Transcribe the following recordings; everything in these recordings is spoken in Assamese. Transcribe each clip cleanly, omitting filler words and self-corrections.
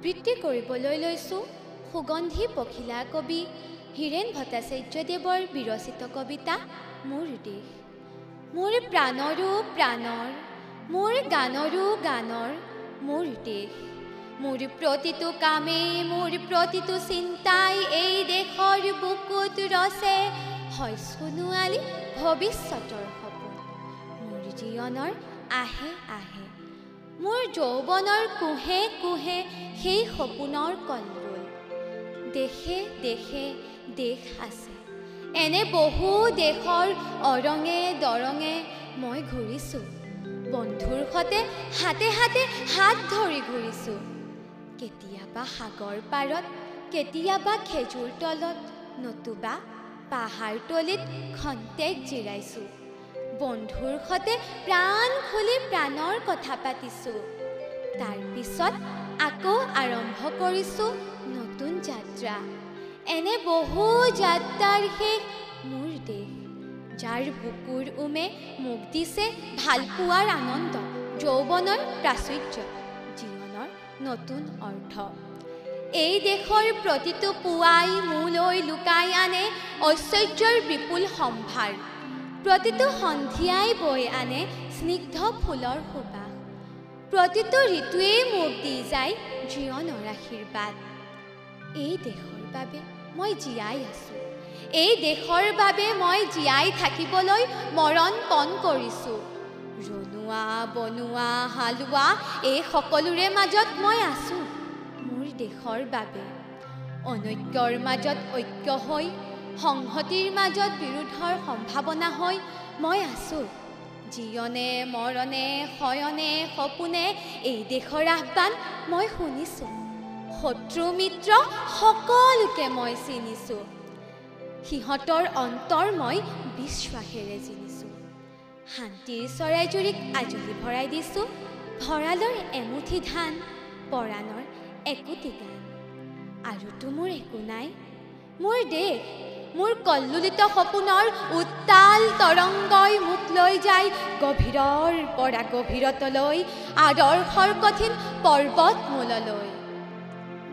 আবৃত্তি কৰিবলৈ লৈছোঁ সুগন্ধি পখিলা কবি হীৰেণ ভট্টাচাৰ্যদেৱৰ বিৰচিত কবিতা মোৰ দেশ। মোৰ প্ৰাণৰো প্ৰাণৰ, মোৰ গানৰো গানৰ মোৰ দেশ। মোৰ প্ৰতিটো কামেই, মোৰ প্ৰতিটো চিন্তাই এই দেশৰ বুকুত ৰচে হয় সোণোৱালী ভৱিষ্যতৰ সপোন। মোৰ জীৱনৰ আহে আহে, মোৰ যৌৱনৰ কুহে কুহে সেই সপোনৰ কলৰল। দেশে দেশে দেশ আছে, এনে বহু দেশৰ অৰঙে দৰঙে মই ঘূৰিছোঁ। বন্ধুৰ সতে হাতে হাতে হাত ধৰি ঘূৰিছোঁ। কেতিয়াবা সাগৰ পাৰত, কেতিয়াবা খেজুৰ তলত, নতুবা পাহাৰ তলিত খন্তেক জিৰাইছোঁ। বন্ধুৰ সতে প্ৰাণ খুলি প্ৰাণৰ কথা পাতিছোঁ। তাৰ পিছত আকৌ আৰম্ভ কৰিছোঁ নতুন যাত্ৰা। এনে বহু যাত্ৰাৰ শেষ মোৰ দেশ, যাৰ বুকুৰ উমে মোক দিছে ভালপোৱাৰ আনন্দ, যৌৱনৰ প্ৰাচুৰ্য, জীৱনৰ নতুন অৰ্থ। এই দেশৰ প্ৰতিটো পুৱাই মোলৈ লুকাই আনে ঐশ্বৰ্যৰ বিপুল সম্ভাৰ। প্ৰতিটো সন্ধিয়াই বৈ আনে স্নিগ্ধ ফুলৰ সুবাস। প্ৰতিটো ঋতুৱেই মোক দি যায় জীৱনৰ আশীৰ্বাদ। এই দেশৰ বাবে মই জীয়াই আছোঁ, এই দেশৰ বাবে মই জীয়াই থাকিবলৈ মৰণ পণ কৰিছোঁ। ৰনোৱা বনোৱা হালোৱা এই সকলোৰে মাজত মই আছোঁ মোৰ দেশৰ বাবে। অনৈক্যৰ মাজত ঐক্য হৈ, সংহতিৰ মাজত বিৰোধৰ সম্ভাৱনা হৈ মই আছোঁ। জীৱনে মৰণে শয়নে সপোনে এই দেশৰ আহ্বান মই শুনিছোঁ। শত্ৰু মিত্ৰ সকলোকে মই চিনিছোঁ। সিহঁতৰ অন্তৰ মই বিশ্বাসেৰে চিনিছোঁ। শান্তিৰ চৰাইজুৰিক আজলি ভৰাই দিছোঁ, ভঁৰালৰ এমুঠি ধান, পৰাণৰ একোটি গান। আৰুতো মোৰ একো নাই। মোৰ দেশ, মোৰ কল্লোলিত সপোনৰ উত্তাল তৰংগই মোক লৈ যায় গভীৰৰ পৰা গভীৰতলৈ, আদৰ্শৰ কঠিন পৰ্বতমূললৈ।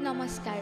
নমস্কাৰ।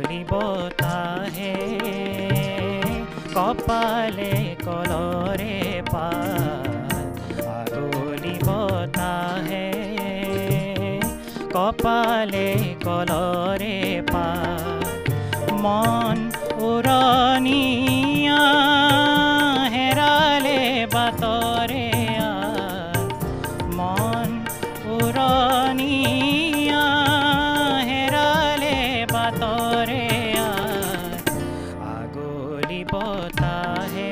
আগলি বতাহে কপালে কলৰে পাত আগলি বতাহে কপালে কলৰে পাত মন উৰণীয়া হেৰালে বাটৰে মন উৰণীয়া হেৰালে বাটৰে আগলি বতাহে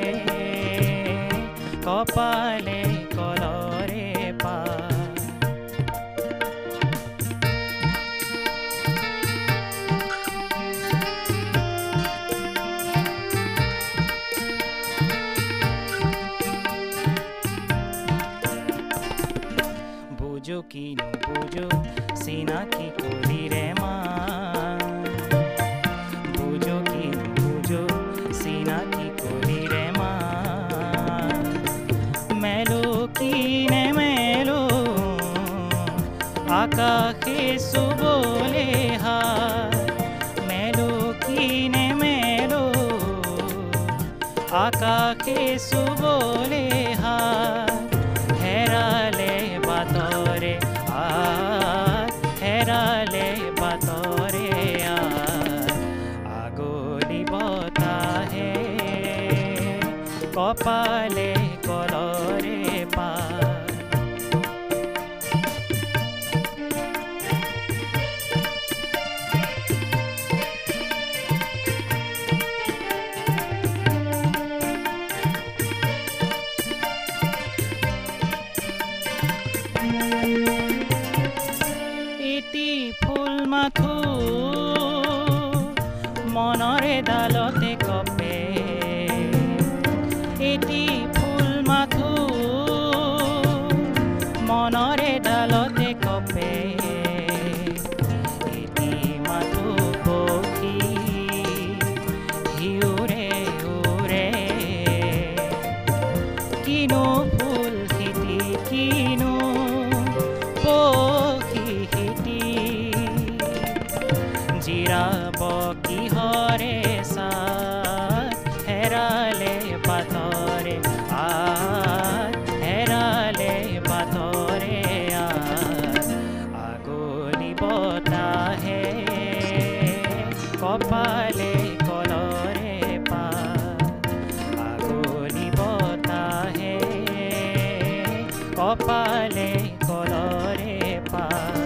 কপালে কলৰে পাত বুঝো কি নুবুঝো চিনাকি কলিরে মান বুঝো কি নুবুঝো চিনাকি কলিরে মান মেলো কি নে মেলো আকাশে সুবলে হাত মেলো কি নে মেলো আকাশে সুবলে হাত হেরালে বাতরে হেরালে বাতরে আগলি বতাহে কপালে কলরে পাত এটি ফুল মাথো মনৰে ডালতে কপে এটি ফুল মাথো মনৰে ডালতে কপে এটি মাথো পখী হিউৰে উৰে কিনো ফুল খেতি কিনো পখী জিৰাব কিহৰে সাত হেৰালে বাটৰে হেৰালে বাটৰে আগলি বতাহে কপালে কলৰে পাত আগলি বতাহে কপালে কলৰে পাত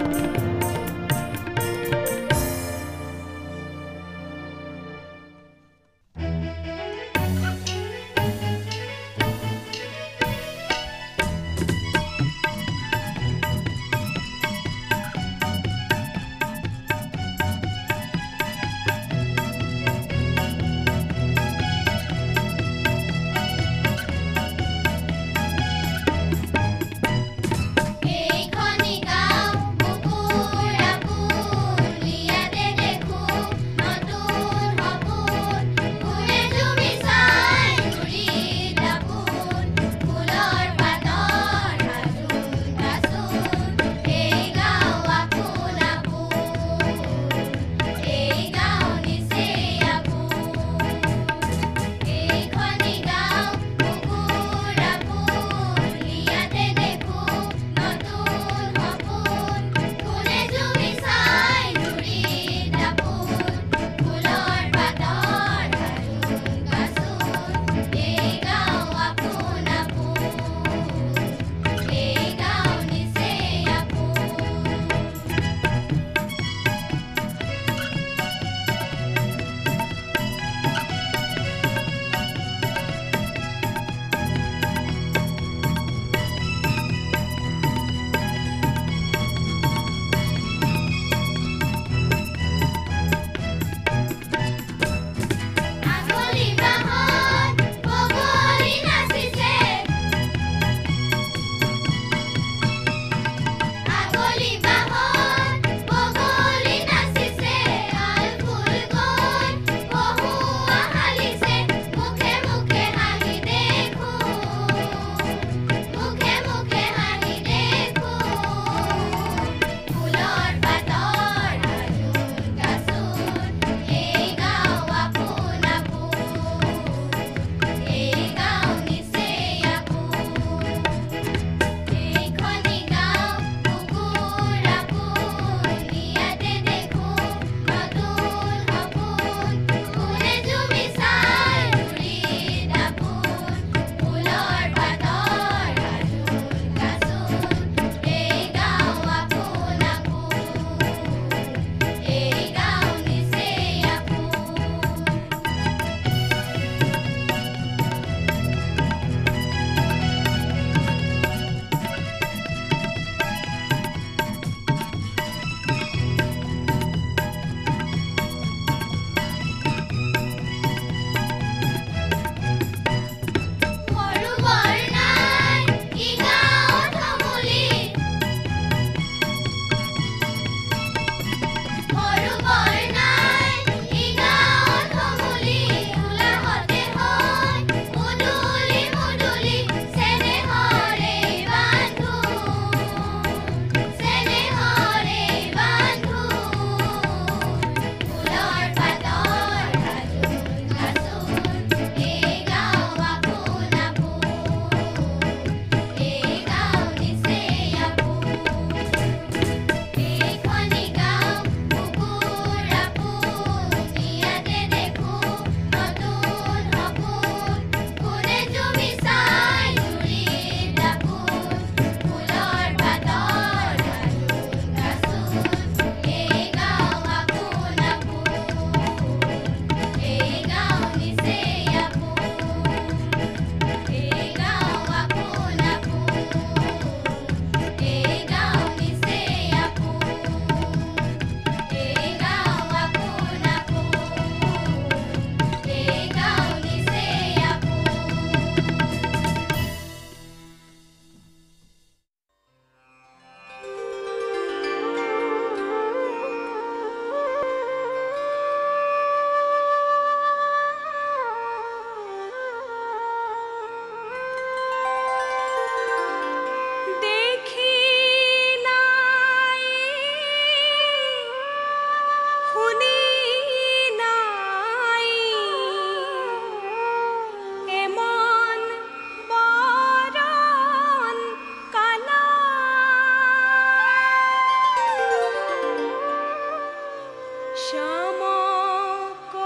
শ্যামকতি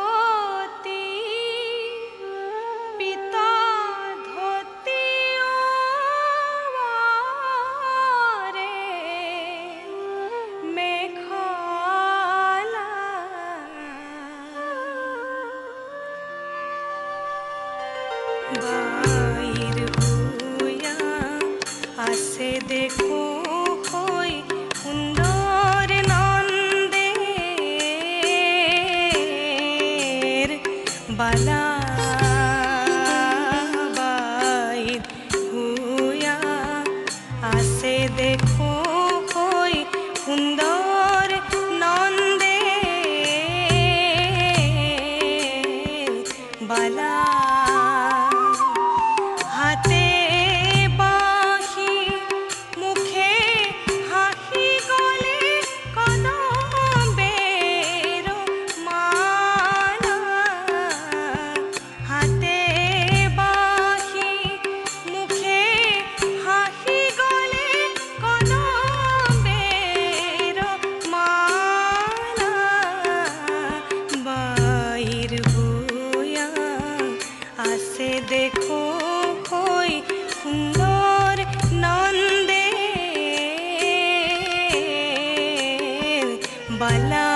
পিতা ধতি রে মেঘলা বাইর হুয়া আসে দেখো হই সুন্দর নন্দের বালা বাইর হুয়া আসে দেখো হই সুন্দর নন্দের বালা হাতে বাঁশি মুখে হাসি গলে কদম্বের মালা হাতে বাঁশি মুখে হাসি গলে কদম্বের মালা বাইর হুয়া আসে দেখো হই সুন্দর নন্দের বালা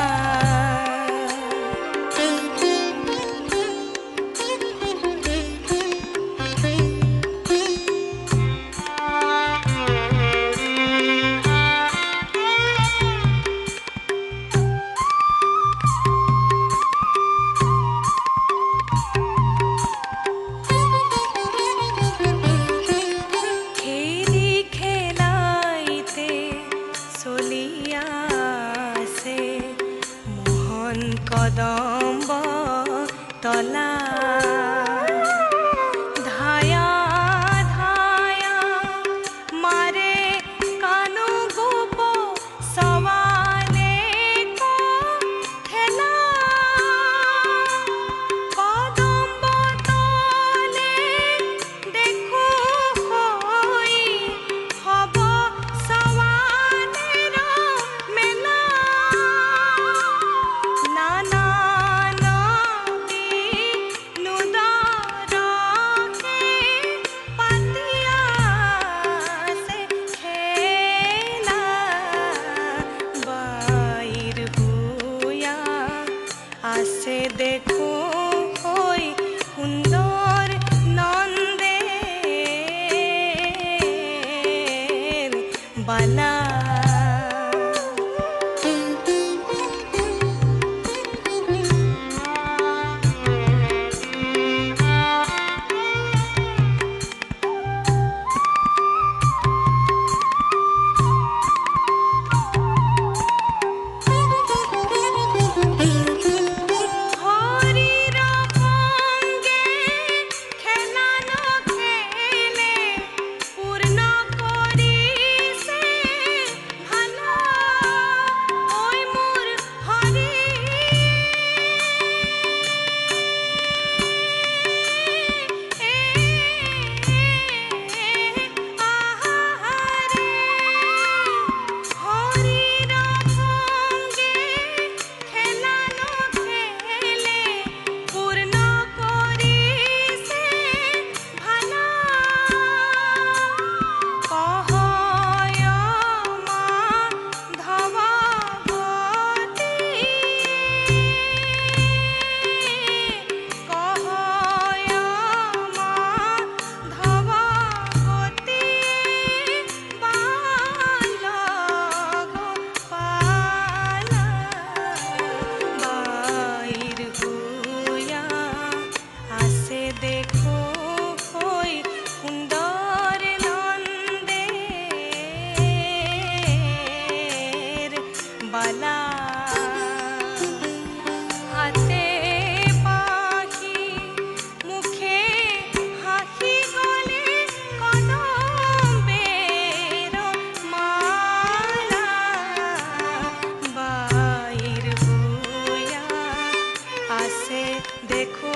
খেলি খেলাইতে চলিয়াছে মোহন কদম্ব তলা ধায়া ধায়া মারে কানু গোপ সওয়ালে কো খেলা কদম্ব তলে দেখো হই হব সওয়ালের মেলা নানা নদী নুদরকে পাতিয়াছে খেলা বাইর হুয়া আসে দেখো হই সুন্দর নন্দের বালা হরির সঙ্গে খেলানো খেলে পূর্ণ করিছে ভালা ওই মোর হরি আহারে হরির সঙ্গে খেলানো খেলে পূর্ণ করিছে ভালা কহয় মা ধবগতি কহয় মা ধবগতি বালক পালা বাইর হুয়া আসে দেখো হই সুন্দর নন্দের বালা হাতে পাখি মুখে হাসি গলে কদম্বের মালা বাইর হুয়া আসে দেখো